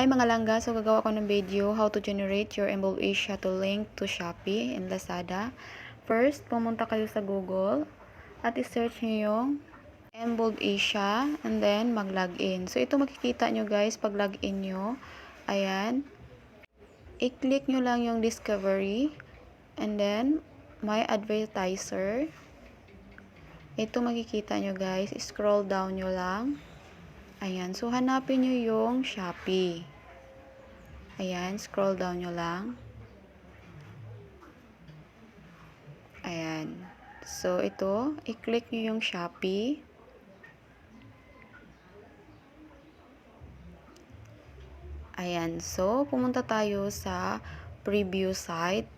Hi mga langga, so gagawa ko ng video how to generate your Embol Asia to link to Shopee and Lazada. First, pumunta kayo sa Google at i-search nyo yung Embol Asia and then mag-login. So ito makikita nyo guys pag login nyo. Ayan. I-click nyo lang yung discovery and then my advertiser. Ito makikita nyo guys, scroll down nyo lang. Ayan, so hanapin nyo yung Shopee. Ayan, scroll down nyo lang. Ayan. So, ito, i-click nyo yung Shopee. Ayan, so, pumunta tayo sa preview site.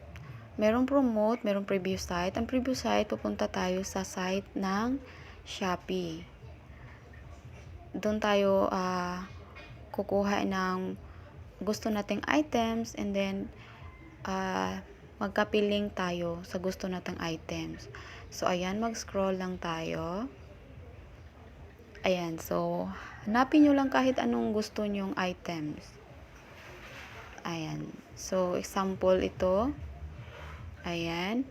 Merong promote, merong preview site. Ang preview site, pupunta tayo sa site ng Shopee. Doon tayo kukuha ng gusto nating items and then magkapiling tayo sa gusto nating items. So, ayan, mag-scroll lang tayo. Ayan, so, hanapin nyo lang kahit anong gusto nyong items. Ayan, so, example ito. Ayan.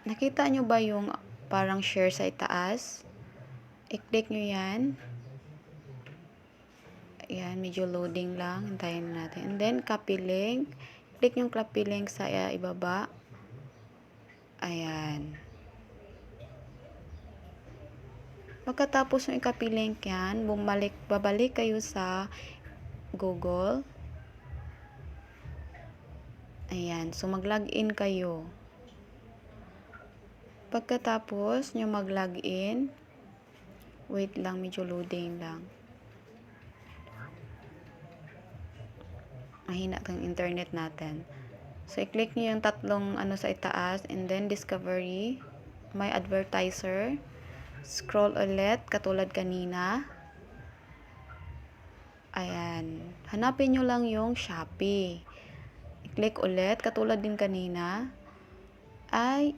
Nakita nyo ba yung parang share sa itaas? I-click nyo yan. Ayan, medyo loading lang. Hintayin natin. And then, copy link. Click yung copy link sa ibaba. Ayan. Pagkatapos yung i-copy link yan, babalik kayo sa Google. Ayan. So, mag-login kayo. Pagkatapos nyo mag-login, wait lang, medyo loading lang. Mahina ang internet natin. So, i-click nyo yung tatlong sa itaas and then discovery, my advertiser, scroll ulit katulad kanina. Ayan. Hanapin nyo lang yung Shopee. I-click ulit katulad din kanina. Ay,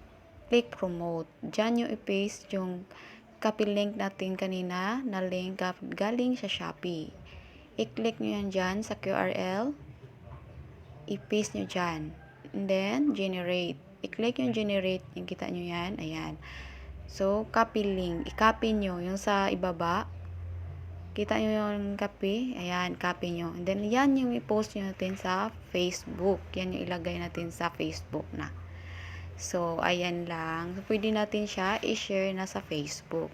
click promote. Diyan nyo i-paste yung copy link natin kanina na link galing sa Shopee. I-click nyo yan dyan sa QRL. I-paste nyo dyan. And then, generate. I-click yung generate. Yung kita nyo yan. Ayan. So, copy link. I-copy nyo yung sa ibaba. Kita nyo yung copy. Ayan, copy nyo. And then, yan yung i-post nyo natin sa Facebook. Yan yung ilagay natin sa Facebook na. So, ayan lang. So, pwede natin siya i-share na sa Facebook.